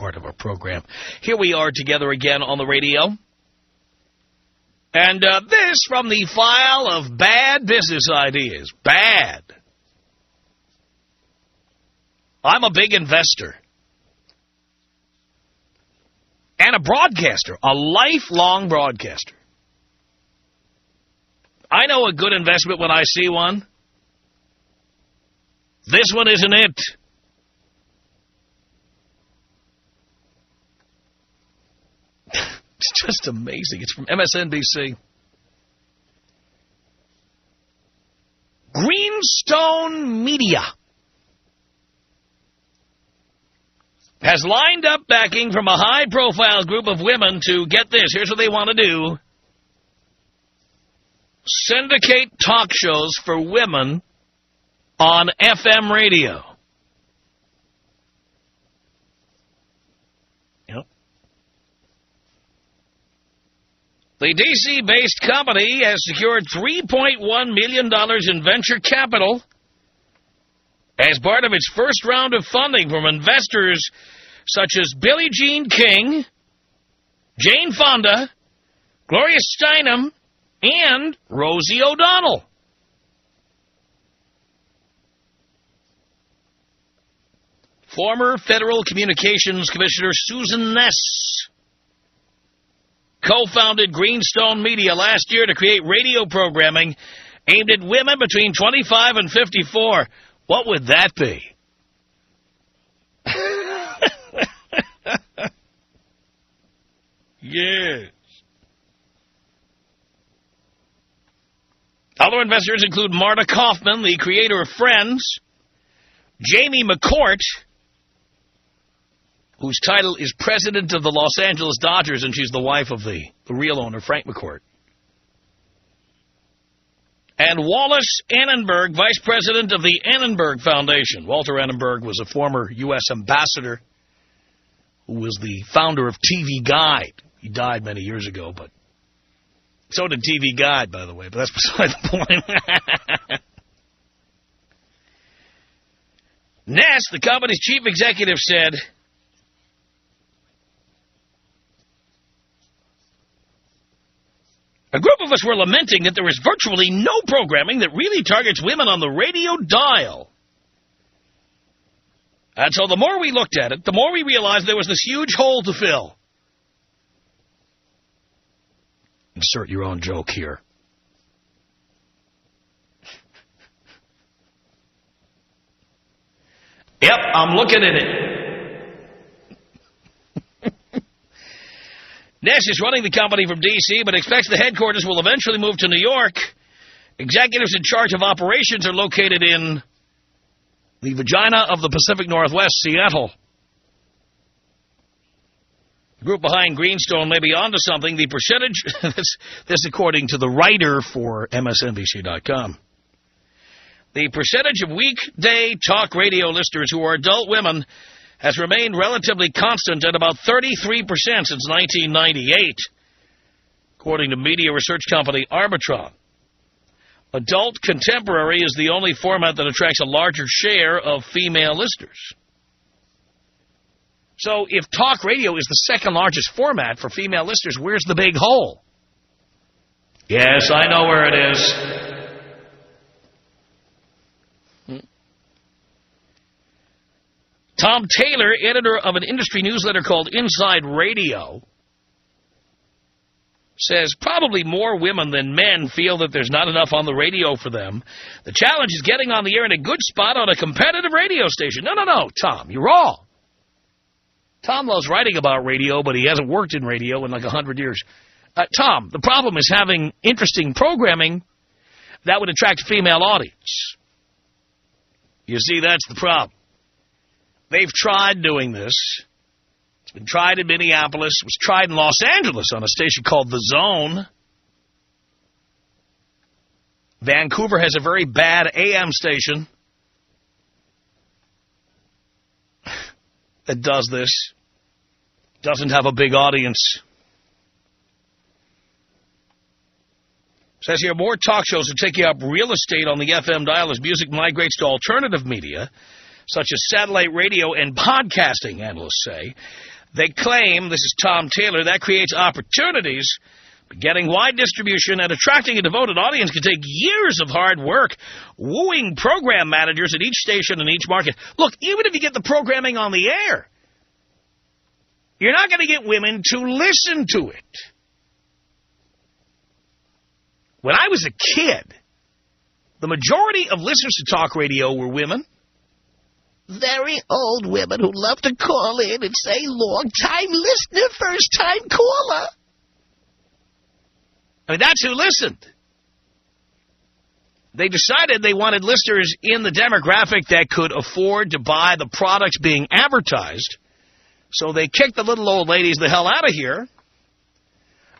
part of our program. Here we are together again on the radio. And this from the file of bad business ideas. Bad. I'm a big investor. And a broadcaster. A lifelong broadcaster. I know a good investment when I see one. This one isn't it. It's just amazing. It's from MSNBC. Greenstone Media has lined up backing from a high-profile group of women to, get this, here's what they want to do, syndicate talk shows for women on FM radio. Yep. The D.C.-based company has secured $3.1 million in venture capital as part of its first round of funding from investors such as Billie Jean King, Jane Fonda, Gloria Steinem, and Rosie O'Donnell. Former Federal Communications Commissioner Susan Ness co-founded Greenstone Media last year to create radio programming aimed at women between 25 and 54. What would that be? Yes. Other investors include Marta Kaufman, the creator of Friends, Jamie McCourt, whose title is president of the Los Angeles Dodgers, and she's the wife of the real owner, Frank McCourt. And Wallace Annenberg, vice president of the Annenberg Foundation. Walter Annenberg was a former U.S. ambassador who was the founder of TV Guide. He died many years ago, but so did TV Guide, by the way, but that's beside the point. Ness, the company's chief executive, said, a group of us were lamenting that there is virtually no programming that really targets women on the radio dial. And so the more we looked at it, the more we realized there was this huge hole to fill. Insert your own joke here. Yep, I'm looking at it. Ness is running the company from D.C., but expects the headquarters will eventually move to New York. Executives in charge of operations are located in the vagina of the Pacific Northwest, Seattle. The group behind Greenstone may be onto something. The percentage, this according to the writer for MSNBC.com, the percentage of weekday talk radio listeners who are adult women has remained relatively constant at about 33% since 1998, according to media research company Arbitron. Adult contemporary is the only format that attracts a larger share of female listeners. So if talk radio is the second largest format for female listeners, where's the big hole? Yes, I know where it is. Tom Taylor, editor of an industry newsletter called Inside Radio, says probably more women than men feel that there's not enough on the radio for them. The challenge is getting on the air in a good spot on a competitive radio station. No, Tom, you're wrong. Tom loves writing about radio, but he hasn't worked in radio in like 100 years. Tom, the problem is having interesting programming that would attract a female audience. You see, that's the problem. They've tried doing this. It's been tried in Minneapolis. It was tried in Los Angeles on a station called The Zone. Vancouver has a very bad AM station that does this. Doesn't have a big audience. It says here, more talk shows are taking up real estate on the FM dial as music migrates to alternative media, such as satellite radio and podcasting, analysts say. They claim, this is Tom Taylor, that creates opportunities. But getting wide distribution and attracting a devoted audience can take years of hard work. Wooing program managers at each station and each market. Look, even if you get the programming on the air, you're not going to get women to listen to it. When I was a kid, the majority of listeners to talk radio were women. Very old women who love to call in and say, long-time listener, first-time caller. I mean, that's who listened. They decided they wanted listeners in the demographic that could afford to buy the products being advertised. So they kicked the little old ladies the hell out of here.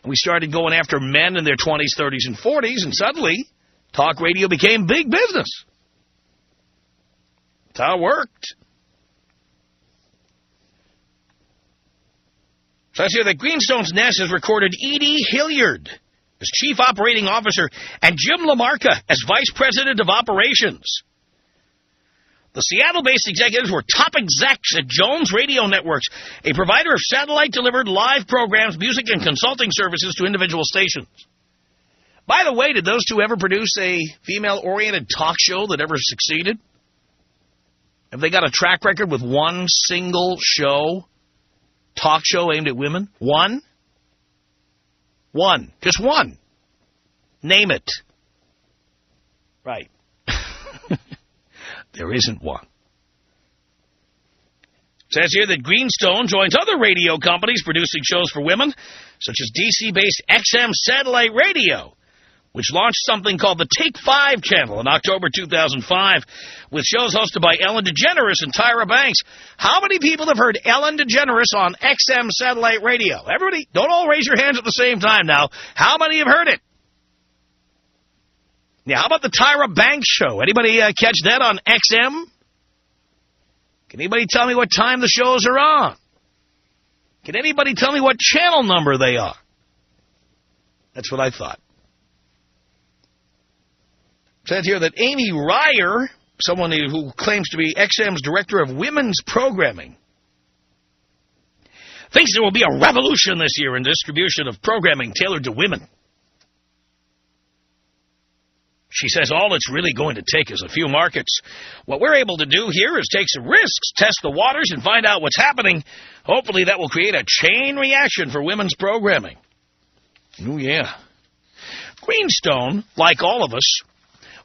And we started going after men in their 20s, 30s, and 40s, and suddenly talk radio became big business. That's how it worked. So I see that Greenstone's Nest has recorded Edie Hilliard as Chief Operating Officer and Jim LaMarca as Vice President of Operations. The Seattle-based executives were top execs at Jones Radio Networks, a provider of satellite-delivered live programs, music, and consulting services to individual stations. By the way, did those two ever produce a female-oriented talk show that ever succeeded? Have they got a track record with one single show, talk show aimed at women? One? One. Just one. Name it. Right. There isn't one. It says here that Greenstone joins other radio companies producing shows for women, such as DC-based XM Satellite Radio, which launched something called the Take 5 channel in October 2005, with shows hosted by Ellen DeGeneres and Tyra Banks. How many people have heard Ellen DeGeneres on XM Satellite Radio? Everybody, don't all raise your hands at the same time now. How many have heard it? Yeah, how about the Tyra Banks show? Anybody catch that on XM? Can anybody tell me what time the shows are on? Can anybody tell me what channel number they are? That's what I thought. It says here that Amy Ryer, someone who claims to be XM's Director of Women's Programming, thinks there will be a revolution this year in distribution of programming tailored to women. She says all it's really going to take is a few markets. What we're able to do here is take some risks, test the waters, and find out what's happening. Hopefully that will create a chain reaction for women's programming. Oh, yeah. Greenstone, like all of us,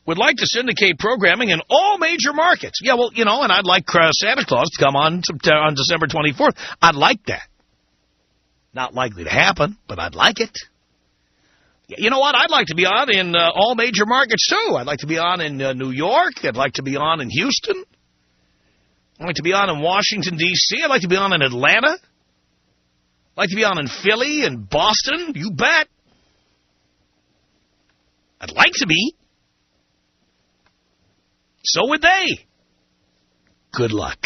would like to syndicate programming in all major markets. Yeah, well, you know, and I'd like Santa Claus to come on December 24th. I'd like that. Not likely to happen, but I'd like it. You know what? I'd like to be on in all major markets, too. I'd like to be on in New York. I'd like to be on in Houston. I'd like to be on in Washington, D.C. I'd like to be on in Atlanta. I'd like to be on in Philly and Boston. You bet. I'd like to be. So would they. Good luck.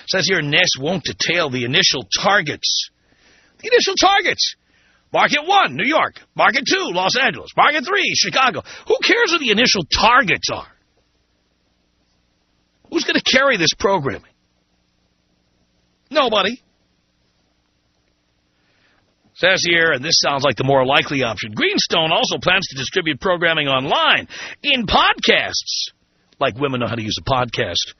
Says here, Ness won't detail the initial targets. The initial targets. Market 1, New York. Market 2, Los Angeles. Market 3, Chicago. Who cares what the initial targets are? Who's going to carry this programming? Nobody. Says here, and this sounds like the more likely option, Greenstone also plans to distribute programming online, in podcasts, like women know how to use a podcast,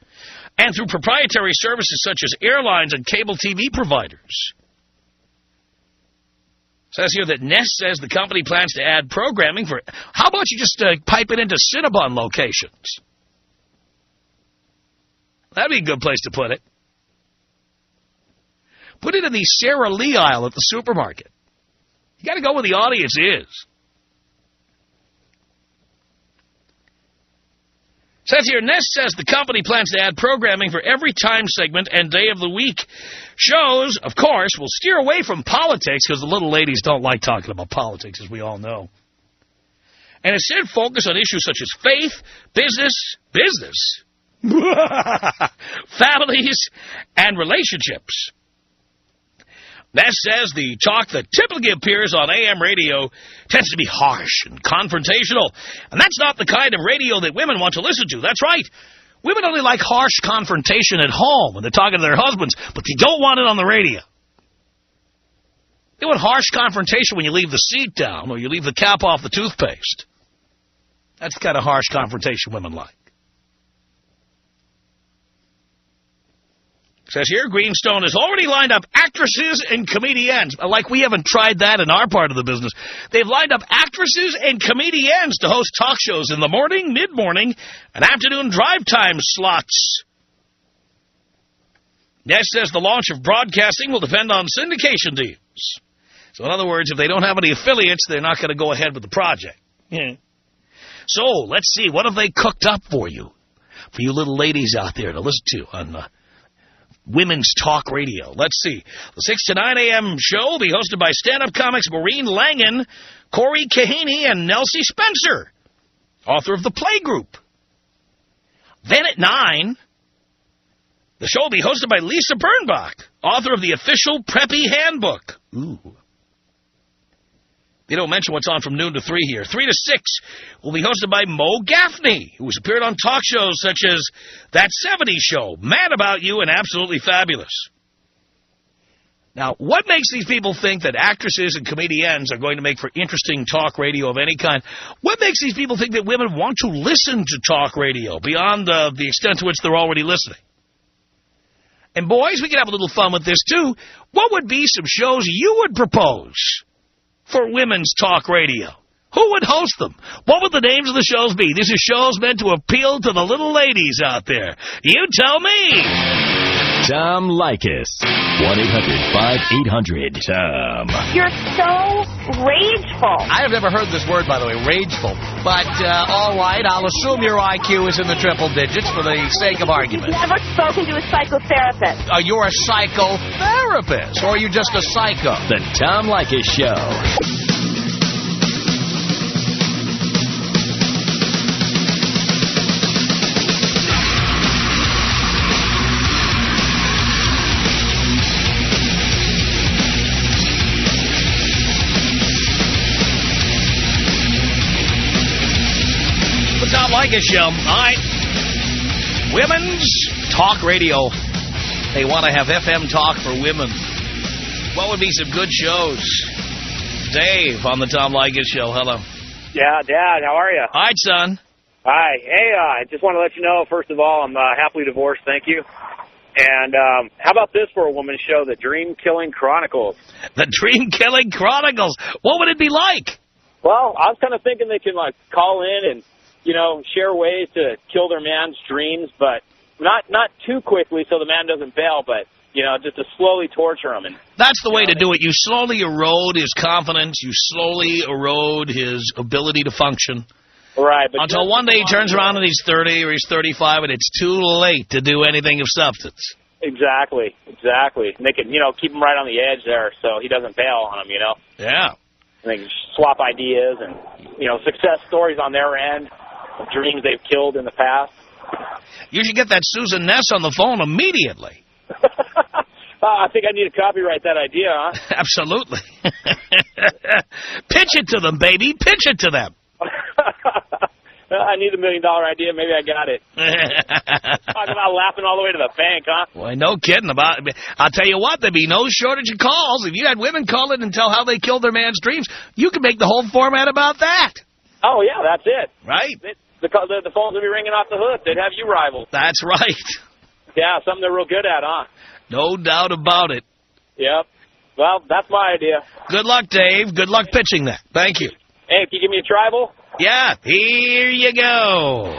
and through proprietary services such as airlines and cable TV providers. Says here that Ness says the company plans to add programming for... How about you just pipe it into Cinnabon locations? That'd be a good place to put it. Put it in the Sara Lee aisle at the supermarket. You got to go where the audience is. Says here, Ness says the company plans to add programming for every time segment and day of the week. Shows, of course, will steer away from politics because the little ladies don't like talking about politics, as we all know. And instead focus on issues such as faith, business, families, and relationships. Ness says the talk that typically appears on AM radio tends to be harsh and confrontational. And that's not the kind of radio that women want to listen to. That's right. Women only like harsh confrontation at home when they're talking to their husbands, but they don't want it on the radio. They want harsh confrontation when you leave the seat down or you leave the cap off the toothpaste. That's the kind of harsh confrontation women like. It says here, Greenstone has already lined up actresses and comedians. Like we haven't tried that in our part of the business. They've lined up actresses and comedians to host talk shows in the morning, mid-morning, and afternoon drive time slots. Nest says the launch of broadcasting will depend on syndication deals. So in other words, if they don't have any affiliates, they're not going to go ahead with the project. Yeah. So let's see, what have they cooked up for you little ladies out there to listen to on Women's Talk Radio. Let's see. The 6 to 9 a.m. show will be hosted by stand-up comics Maureen Langan, Corey Kahini, and Nelsie Spencer, author of The Playgroup. Then at 9, the show will be hosted by Lisa Birnbach, author of The Official Preppy Handbook. Ooh. They don't mention what's on from noon to 3 here. 3 to 6 will be hosted by Mo Gaffney, who has appeared on talk shows such as That 70s Show, Mad About You, and Absolutely Fabulous. Now, what makes these people think that actresses and comedians are going to make for interesting talk radio of any kind? What makes these people think that women want to listen to talk radio beyond the extent to which they're already listening? And boys, we can have a little fun with this, too. What would be some shows you would propose for Women's Talk Radio? Who would host them? What would the names of the shows be? These are shows meant to appeal to the little ladies out there. You tell me. Tom Leykis. 1-800-5800-TOM. You're so rageful. I have never heard this word, by the way, rageful. But, all right, I'll assume your IQ is in the triple digits for the sake of argument. You've never spoken to a psychotherapist. You're a psychotherapist, or are you just a psycho? The Tom Leykis Show. Tom Leykis Show. All right. Women's Talk Radio. They want to have FM talk for women. What would be some good shows? Dave on the Tom Leykis Show. Hello. Yeah, Dad, how are you? All right, son. Hi. Hey, I just want to let you know, first of all, I'm happily divorced. Thank you. And how about this for a woman's show, The Dream Killing Chronicles? The Dream Killing Chronicles. What would it be like? Well, I was kind of thinking they can, like, call in and, you know, share ways to kill their man's dreams, but not too quickly so the man doesn't bail, but, you know, just to slowly torture him. And that's the way to do it. You slowly erode his confidence. You slowly erode his ability to function. Right. But until one day he turns around and he's 30 or he's 35 and it's too late to do anything of substance. Exactly. And they can, you know, keep him right on the edge there so he doesn't bail on him, you know. Yeah. And they can swap ideas and, you know, success stories on their end. Dreams they've killed in the past. You should get that Susan Ness on the phone immediately. I think I need to copyright that idea, huh? Absolutely. Pitch it to them, baby. Pitch it to them. I need $1 million idea. Maybe I got it. Talk about laughing all the way to the bank, huh? Well, no kidding about it. I'll tell you what, there'd be no shortage of calls. If you had women call in and tell how they killed their man's dreams, you could make the whole format about that. Oh, yeah, that's it. Right. The phones would be ringing off the hook. They'd have you rivaled. That's right. Yeah, something they're real good at, huh? No doubt about it. Yep. Well, that's my idea. Good luck, Dave. Good luck pitching that. Thank you. Hey, can you give me a tribal? Yeah, here you go.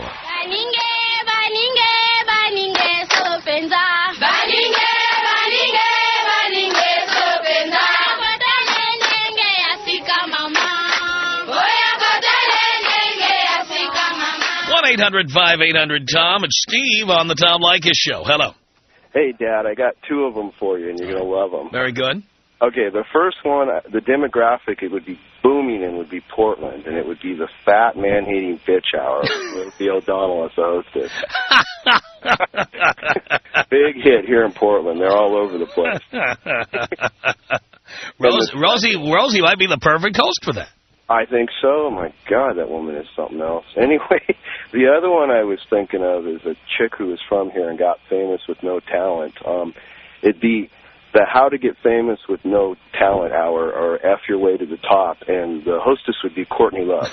One 1-800-5800-TOM. It's Steve on the Tom Leykis Show. Hello. Hey, Dad, I got two of them for you, and you're going to love them. Very good. Okay, the first one, the demographic, it would be booming and would be Portland, and it would be the fat man-hating bitch hour with the O'Donnell as the hostess. Big hit here in Portland. They're all over the place. Rosie might be the perfect host for that. I think so. My God, that woman is something else. Anyway, the other one I was thinking of is a chick who was from here and got famous with no talent. It'd be the How to Get Famous with No Talent Hour, or F Your Way to the Top, and the hostess would be Courtney Love.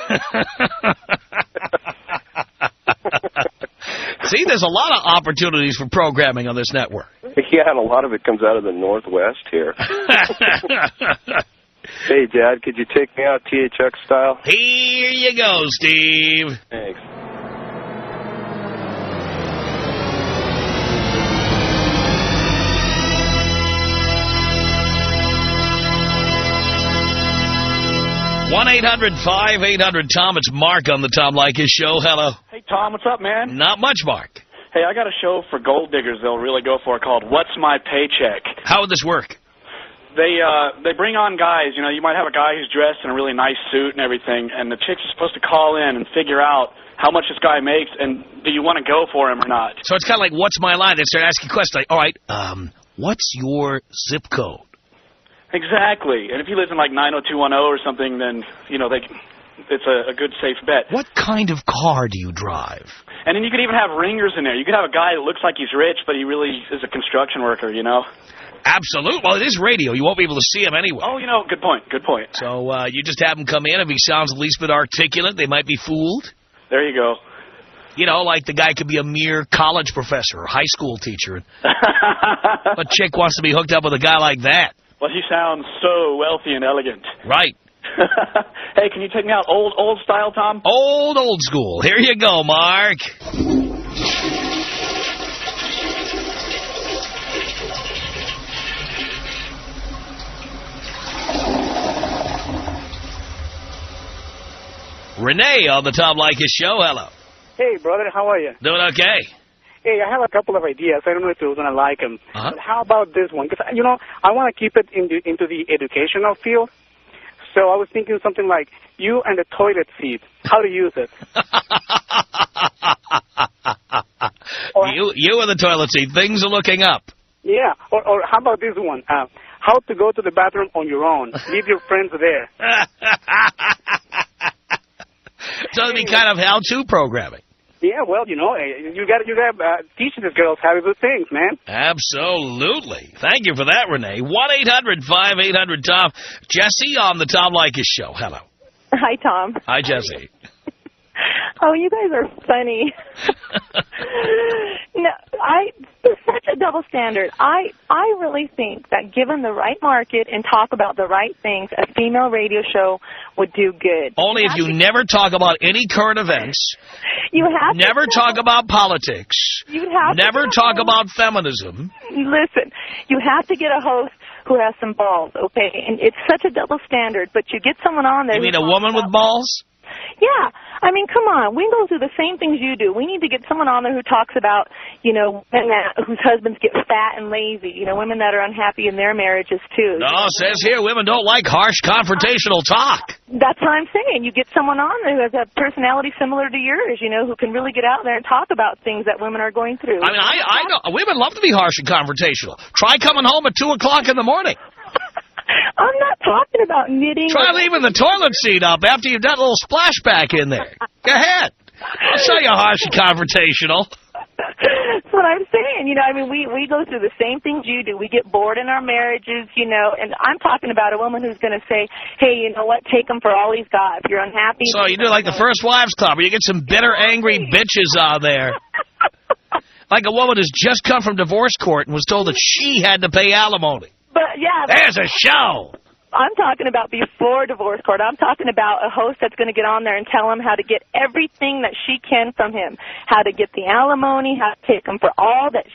See, there's a lot of opportunities for programming on this network. Yeah, and a lot of it comes out of the Northwest here. Hey, Dad, could you take me out THX style? Here you go, Steve. Thanks. One 800-5800-TOM. It's Mark on the Tom Leykis Show. Hello. Hey, Tom, what's up, man? Not much, Mark. Hey, I got a show for gold diggers they'll really go for called What's My Paycheck? How would this work? They bring on guys. You know, you might have a guy who's dressed in a really nice suit and everything, and the chicks are supposed to call in and figure out how much this guy makes, and do you want to go for him or not? So it's kind of like, what's my line? They start asking questions like, all right, what's your zip code? Exactly. And if he lives in, like, 90210 or something, then, you know, it's a good, safe bet. What kind of car do you drive? And then you could even have ringers in there. You could have a guy that looks like he's rich, but he really is a construction worker, you know? Absolutely. Well, it is radio. You won't be able to see him anyway. Oh, you know, good point. Good point. So you just have him come in. If he sounds the least bit articulate, they might be fooled. There you go. You know, like the guy could be a mere college professor or high school teacher. A chick wants to be hooked up with a guy like that. Well, he sounds so wealthy and elegant. Right. Hey, can you take me out old style, Tom? Old school. Here you go, Mark. Renee on the Tom Leykis Show. Hello. Hey, brother, how are you? Doing okay. Hey, I have a couple of ideas. I don't know if you're going to like them. Uh-huh. But how about this one? Because, you know, I want to keep it into the educational field. So I was thinking something like you and the toilet seat, how to use it. You and the toilet seat. Things are looking up. Yeah. Or how about this one? How to go to the bathroom on your own. Leave your friends there. So it'd be kind of how-to programming. Yeah, well, you know, you got to teach these girls how to do things, man. Absolutely. Thank you for that, Renee. 1-800-5800-TOM. Jesse on the Tom Leykis Show. Hello. Hi, Tom. Hi, Jesse. Oh, you guys are funny. No, it's such a double standard. I really think that given the right market and talk about the right things, a female radio show would do good. Only if you never talk about any current events. You have never talk about politics. You'd have never talk about feminism. Listen, you have to get a host who has some balls, okay? And it's such a double standard, but you get someone on there. You mean a woman with balls? Yeah. I mean, come on. We go through the same things you do. We need to get someone on there who talks about, you know, women whose husbands get fat and lazy, you know, women that are unhappy in their marriages, too. No, it says here women don't like harsh, confrontational talk. That's what I'm saying. You get someone on there who has a personality similar to yours, you know, who can really get out there and talk about things that women are going through. I mean, I know. Women love to be harsh and confrontational. Try coming home at 2 o'clock in the morning. I'm not talking about knitting. Try leaving the toilet seat up after you've done a little splashback in there. Go ahead. I'll show you harsh and confrontational. That's what I'm saying. You know, I mean, we go through the same things you do. We get bored in our marriages, you know, and I'm talking about a woman who's going to say, hey, you know what, take him for all he's got. If you're unhappy. So you do like the First Wives Club, where you get some bitter, angry bitches out there. Like a woman who's just come from divorce court and was told that she had to pay alimony. But, yeah. There's a show. I'm talking about before divorce court. I'm talking about a host that's going to get on there and tell him how to get everything that she can from him, how to get the alimony, how to take him for all that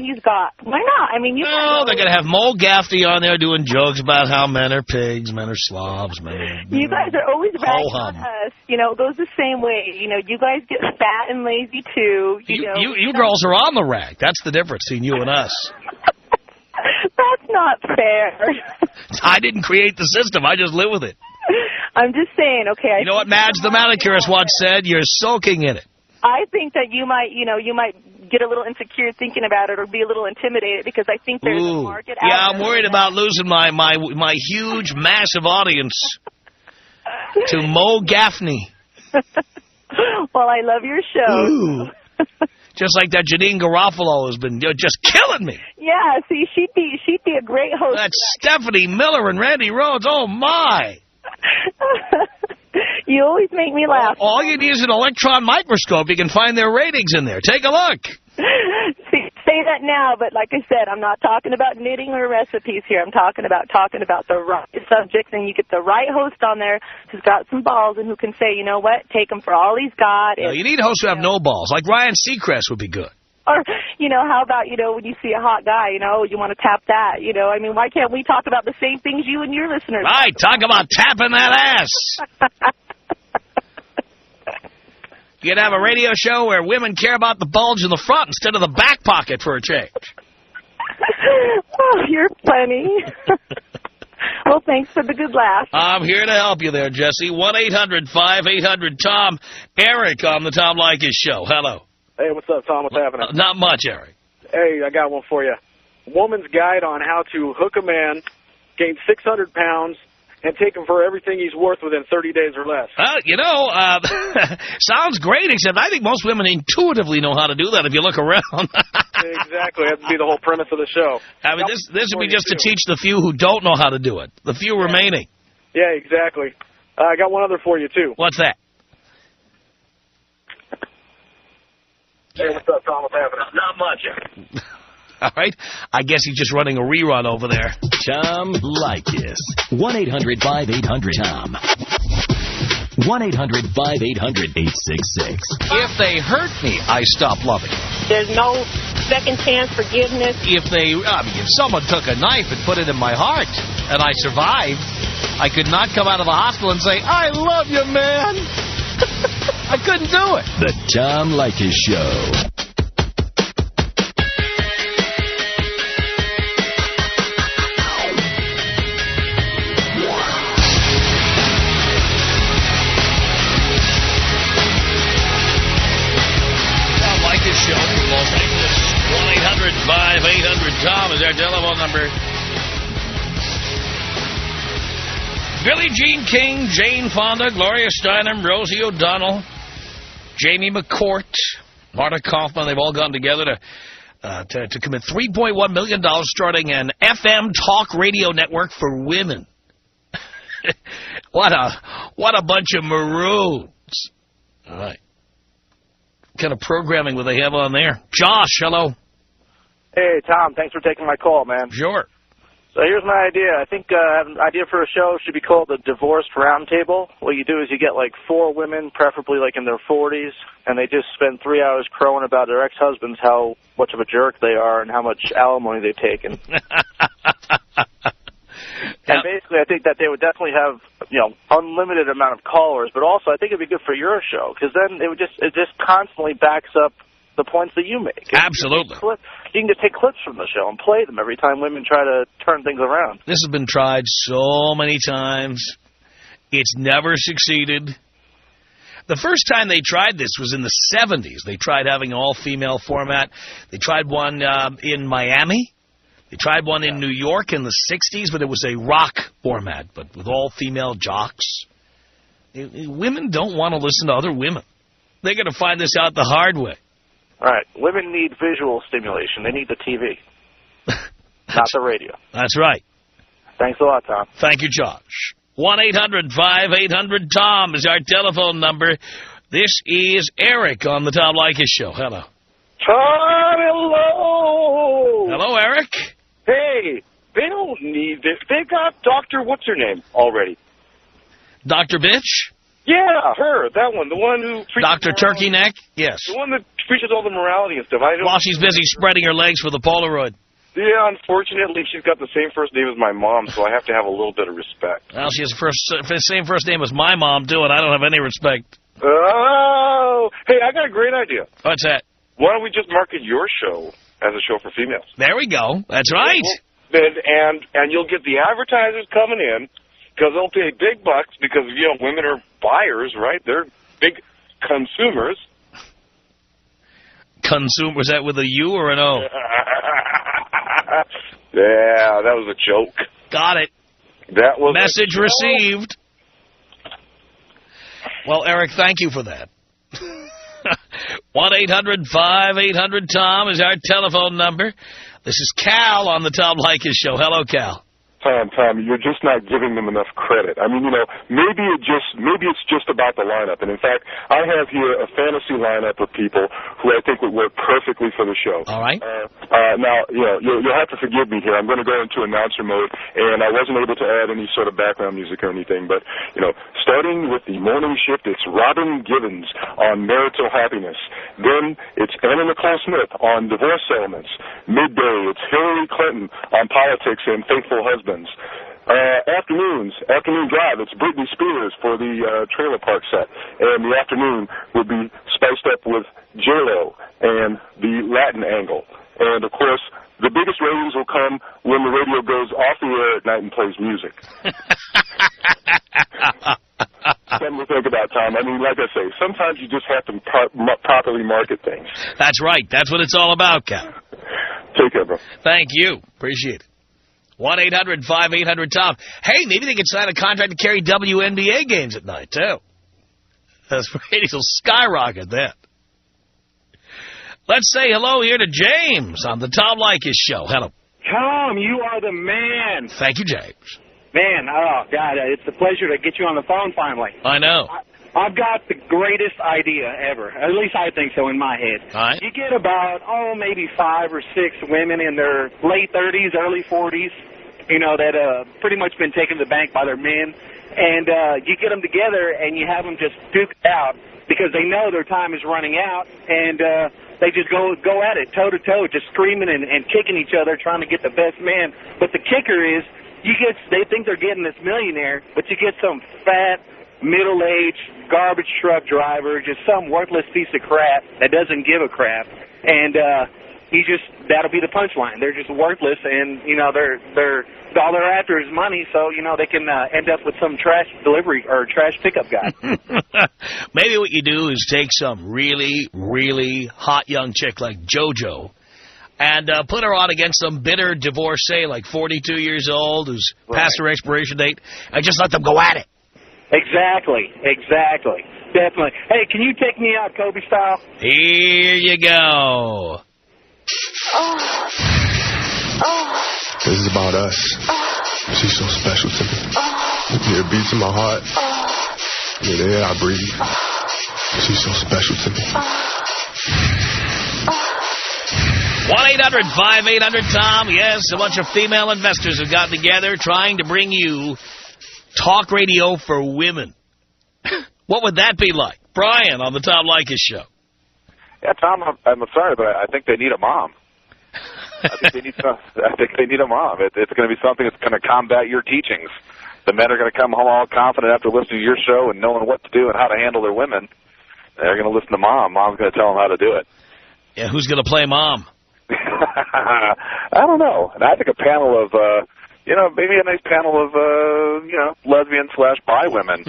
he's got. Why not? I mean, they're going to have Mo Gaffney on there doing jokes about how men are pigs, men are slobs, men are... You guys are always ragging on us. You know, it goes the same way. You know, you guys get fat and lazy, too. You girls are on the rag. That's the difference between you and us. That's not fair. I didn't create the system. I just live with it. I'm just saying, okay. You know what Madge the manicurist once said? You're soaking in it. I think that you might get a little insecure thinking about it or be a little intimidated because I think there's a market out there. Yeah, I'm worried about losing my huge, massive audience. to Mo Gaffney. Well, I love your show. Ooh. Just like that Janine Garofalo has been just killing me. Yeah, see, she'd be a great host. That's Stephanie Miller and Randy Rhoads. Oh, my. You always make me laugh. All you need is an electron microscope. You can find their ratings in there. Take a look. See, say that now, but like I said, I'm not talking about knitting or recipes here. I'm talking about the right subjects, and you get the right host on there who's got some balls and who can say, you know what, take him for all he's got. No, you need hosts who have no balls. Like Ryan Seacrest would be good. Or, how about, when you see a hot guy, you want to tap that, I mean, why can't we talk about the same things you and your listeners? Right, talk about tapping that ass. You could have a radio show where women care about the bulge in the front instead of the back pocket for a change. Oh, you're funny. Well, thanks for the good laugh. I'm here to help you there, Jesse. 1-800-5800-TOM. Eric on the Tom Leykis Show. Hello. Hey, what's up, Tom? What's happening? Not much, Eric. Hey, I got one for you. Woman's guide on how to hook a man, gain 600 pounds, and take him for everything he's worth within 30 days or less. Well, sounds great, except I think most women intuitively know how to do that if you look around. Exactly. That would be the whole premise of the show. I mean, this would be just to teach the few who don't know how to do it, the few remaining. Yeah, exactly. I got one other for you, too. What's that? Hey, what's up, Tom? What's happening? Not much. All right. I guess he's just running a rerun over there. Tom Leykis. 1-800-5800-TOM. 1-800-5800-866. If they hurt me, I stop loving them. There's no second chance forgiveness. If someone took a knife and put it in my heart and I survived, I could not come out of the hospital and say, I love you, man. I couldn't do it. The Tom Leykis Show. Los Angeles. 1-800-5800-TOM is our telephone number. Billie Jean King, Jane Fonda, Gloria Steinem, Rosie O'Donnell, Jamie McCourt, Marta Kaufman, they've all gotten together to commit $3.1 million starting an FM talk radio network for women. What a bunch of maroons. All right. What kind of programming would they have on there? Josh, hello. Hey, Tom, thanks for taking my call, man. Sure. So here's my idea. I think I have an idea for a show should be called the Divorced Roundtable. What you do is you get like 4 women, preferably like in their 40s, and they just spend 3 hours crowing about their ex-husbands, how much of a jerk they are and how much alimony they've taken. And basically, I think that they would definitely have, unlimited amount of callers, but also I think it'd be good for your show because then it just constantly backs up the points that you make. Absolutely. You can just take clips from the show and play them every time women try to turn things around. This has been tried so many times. It's never succeeded. The first time they tried this was in the 70s. They tried having an all-female format. They tried one in Miami. They tried one in New York in the 60s, but it was a rock format, but with all-female jocks. Women don't want to listen to other women. They're going to find this out the hard way. All right. Women need visual stimulation. They need the TV, not the radio. That's right. Thanks a lot, Tom. Thank you, Josh. 1-800-5800-TOM is our telephone number. This is Eric on the Tom Leykis Show. Hello. Tom, hello. Hello, Eric. Hey, they don't need this. They got Dr. What's-Her-Name already. Dr. Bitch? Yeah, her, that one, the one who... Dr. Turkey Neck? Yes. The one that preaches all the morality and stuff. While she's busy spreading her legs for the Polaroid. Yeah, unfortunately, she's got the same first name as my mom, so I have to have a little bit of respect. Well, she has the same first name as my mom, too, and I don't have any respect. Oh! Hey, I got a great idea. What's that? Why don't we just market your show as a show for females? There we go. That's right. And you'll get the advertisers coming in, because they'll pay big bucks, because, women are buyers, right? They're big consumers. Was that with a U or an O? Yeah, that was a joke. Got it. That was message received. Well, Eric, thank you for that. 1-800-5800-TOM is our telephone number. This is Cal on the Tom Leykis Show. Hello, Cal. Tom, you're just not giving them enough credit. I mean, maybe it's just about the lineup. And in fact, I have here a fantasy lineup of people who I think would work perfectly for the show. All right. Now, you'll have to forgive me here. I'm going to go into announcer mode, and I wasn't able to add any sort of background music or anything. But starting with the morning shift, it's Robin Givens on marital happiness. Then it's Anna Nicole Smith on divorce settlements. Midday, it's Hillary Clinton on politics and faithful husbands. Afternoon drive, it's Britney Spears for the trailer park set. And the afternoon would be spiced up with J-Lo and the Latin angle. And, of course, the biggest ratings will come when the radio goes off the air at night and plays music. Something to think about, Tom. I mean, like I say, sometimes you just have to properly market things. That's right. That's what it's all about, Cal. Take care, bro. Thank you. Appreciate it. 1-800-5800-TOM. Hey, maybe they could sign a contract to carry WNBA games at night, too. Those ratings will skyrocket then. Let's say hello here to James on the Tom Leykis Show. Hello. Tom, you are the man. Thank you, James. Man, oh, God, it's a pleasure to get you on the phone finally. I know. I've got the greatest idea ever. At least I think so in my head. All right. You get about, maybe 5 or 6 women in their late 30s, early 40s, that pretty much been taken to the bank by their men. And you get them together and you have them just duke it out because they know their time is running out. And they just go at it toe-to-toe, just screaming and kicking each other, trying to get the best man. But the kicker is, they think they're getting this millionaire, but you get some fat, middle-aged garbage truck driver, just some worthless piece of crap that doesn't give a crap, and that'll be the punchline. They're just worthless, and they're all they're after is money, so they can end up with some trash delivery or trash pickup guy. Maybe what you do is take some really, really hot young chick like JoJo and put her on against some bitter divorcee like 42 years old who's past her expiration date, and just let them go at it. Exactly. Definitely. Hey, can you take me out Kobe style? Here you go. This is about us. She's so special to me. Yeah, it beats in my heart. Yeah, the air I breathe. She's so special to me. 1-800-5800-TOM. Yes, a bunch of female investors have gotten together trying to bring you talk radio for women. What would that be like? Brian on the Tom Leykis Show. Yeah, Tom, I'm sorry, but I think they need a mom. I think they need a mom. It's going to be something that's going to combat your teachings. The men are going to come home all confident after listening to your show and knowing what to do and how to handle their women. They're going to listen to Mom. Mom's going to tell them how to do it. Yeah, who's going to play Mom? I don't know. And I think a panel of, maybe a nice panel of, lesbian/bi women.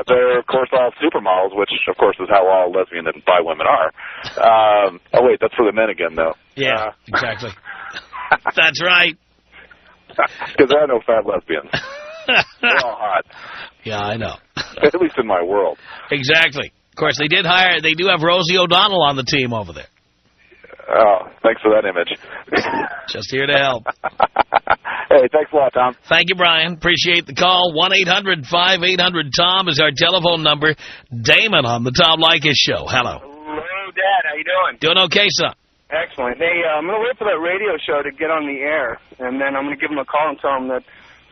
They're, of course, all supermodels, which, of course, is how all lesbian and bi women are. Wait, that's for the men again, though. Yeah, exactly. That's right. Because there are no fat lesbians. They're all hot. Yeah, I know. At least in my world. Exactly. Of course, they do have Rosie O'Donnell on the team over there. Oh, thanks for that image. Just here to help. Hey, thanks a lot, Tom. Thank you, Brian. Appreciate the call. 1-800-5800-TOM is our telephone number. Damon on the Tom Leykis Show. Hello. Hello, Dad. How you doing? Doing okay, son. Excellent. Hey, I'm going to wait for that radio show to get on the air, and then I'm going to give them a call and tell them that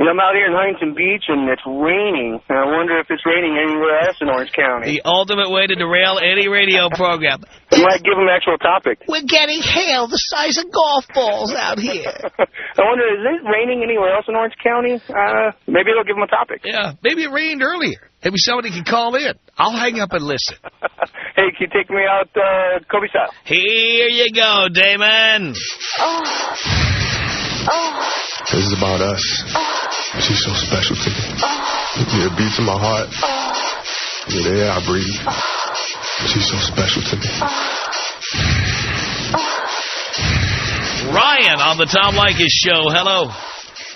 I'm out here in Huntington Beach, and it's raining, and I wonder if it's raining anywhere else in Orange County. The ultimate way to derail any radio program. I might give them an actual topic. We're getting hail the size of golf balls out here. I wonder, is it raining anywhere else in Orange County? Maybe they'll give them a topic. Yeah, maybe it rained earlier. Maybe somebody can call in. I'll hang up and listen. Hey, can you take me out Kobe style? Here you go, Damon. This is about us. She's so special to me. Yeah, it beats in my heart. Yeah, the air I breathe. She's so special to me. Ryan on the Tom Leykis Show. Hello.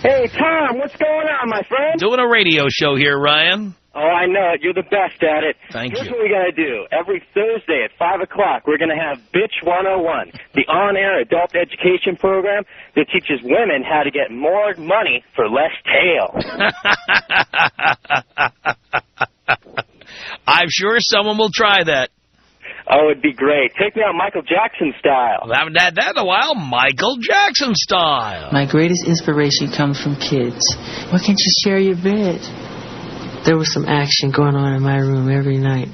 Hey, Tom, what's going on, my friend? Doing a radio show here, Ryan. Oh, I know it. You're the best at it. Thank Here's you. what we got to do. Every Thursday at 5 o'clock, we're going to have Bitch 101, the on-air adult education program that teaches women how to get more money for less tail. I'm sure someone will try that. Oh, it'd be great. Take me out Michael Jackson style. I haven't had that in a while. Michael Jackson style. My greatest inspiration comes from kids. Why can't you share your bed? There was some action going on in my room every night.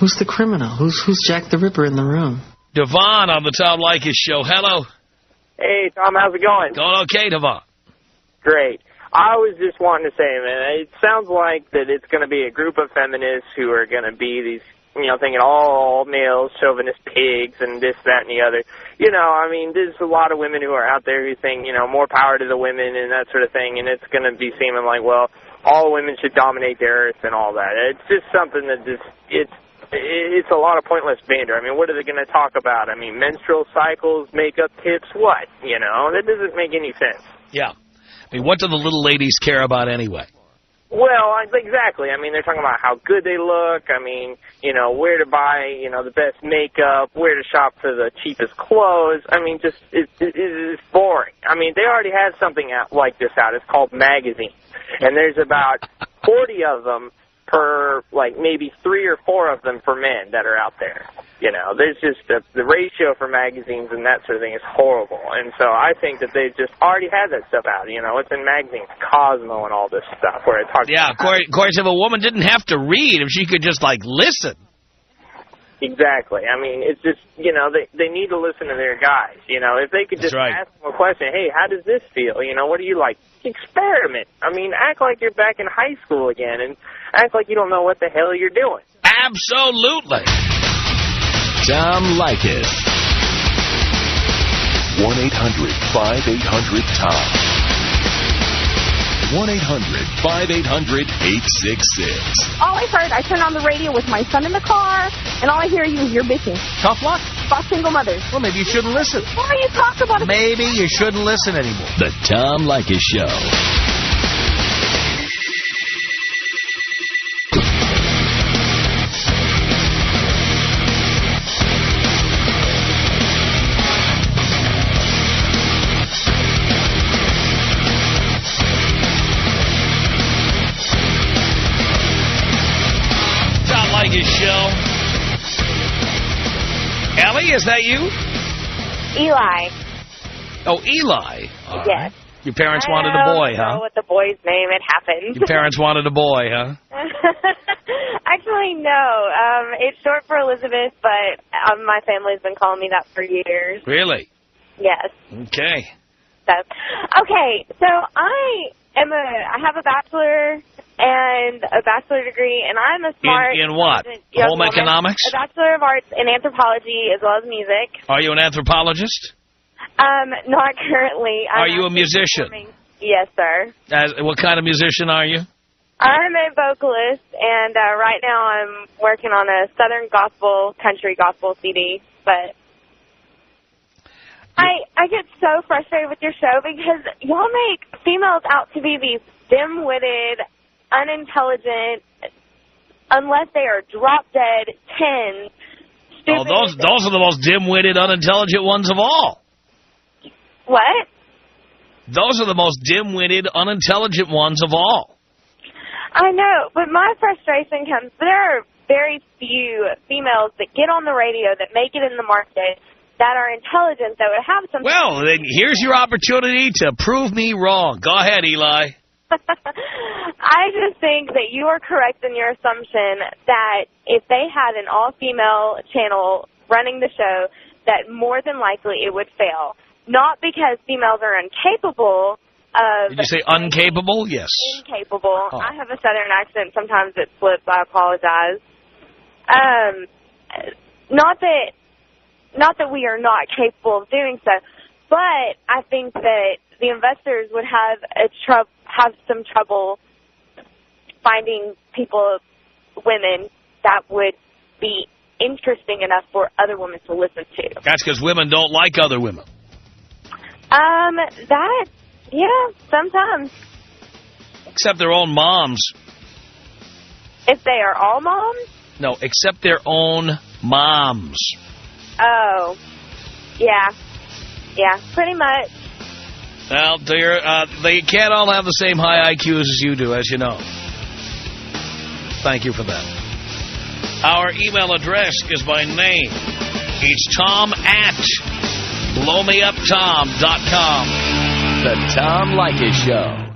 Who's the criminal? Who's Jack the Ripper in the room? Devon on the Tom Leykis Show. Hello. Hey, Tom, how's it going? Going okay, Devon. Great. I was just wanting to say, man, it sounds like that it's going to be a group of feminists who are going to be these, thinking all males, chauvinist pigs, and this, that, and the other. There's a lot of women who are out there who think, more power to the women and that sort of thing, and it's going to be seeming like, well, all women should dominate the earth and all that. It's just something that it's a lot of pointless banter. What are they going to talk about? Menstrual cycles, makeup tips, what? That doesn't make any sense. Yeah. What do the little ladies care about anyway? Well, exactly. They're talking about how good they look. Where to buy, the best makeup, where to shop for the cheapest clothes. It's boring. They already had something like this out. It's called magazines. And there's about 40 of them per, maybe 3 or 4 of them for men that are out there. There's just the ratio for magazines and that sort of thing is horrible. And so I think that they just already had that stuff out. It's in magazines, Cosmo and all this stuff where it talks of course, if a woman didn't have to read, if she could just, listen. Exactly. It's just, they need to listen to their guys. If they could just ask them a question, hey, how does this feel? What do you like? Experiment. Act like you're back in high school again and act like you don't know what the hell you're doing. Absolutely. Tom Leykis. 1-800-5800-TOM. 1-800-5800-866. All I heard, I turned on the radio with my son in the car, and all I hear you is you're bitching. Tough luck. About single mothers. Well, maybe you shouldn't listen. Why are you talking about it? Maybe you shouldn't listen anymore. The Tom Leykis Show. Show. Ellie, is that you? Eli. Oh, Eli. All yes. Right. Your parents wanted a boy, huh? I don't know what the boy's name. It happened. Your parents wanted a boy, huh? Actually, no. It's short for Elizabeth, but my family's been calling me that for years. Really? Yes. Okay. So I have a bachelor and a bachelor degree, and I'm a smart... In what? Home economics? A Bachelor of Arts in Anthropology as well as music. Are you an anthropologist? Not currently. Are you a musician? Yes, sir. What kind of musician are you? I'm a vocalist, and right now I'm working on a Southern gospel, country gospel CD, but... I get so frustrated with your show because y'all make females out to be these dim-witted, unintelligent, unless they are drop-dead 10, stupid... Oh, those are the most dim-witted, unintelligent ones of all. What? Those are the most dim-witted, unintelligent ones of all. I know, but my frustration comes... There are very few females that get on the radio that make it in the market that are intelligent, that would have some... Well, then here's your opportunity to prove me wrong. Go ahead, Eli. I just think that you are correct in your assumption that if they had an all-female channel running the show, that more than likely it would fail. Not because females are incapable of... Did you say uncapable? Yes. Incapable. Oh. I have a southern accent. Sometimes it slips. I apologize. Not that we are not capable of doing so, but I think that the investors would have some trouble finding women that would be interesting enough for other women to listen to. That's because women don't like other women. Yeah, sometimes. Except their own moms. If they are all moms? No, except their own moms. Oh. Yeah. Yeah, pretty much. Well, dear, they can't all have the same high IQs as you do, as you know. Thank you for that. Our email address is my name. It's Tom@blowmeuptom.com. The Tom Leykis Show.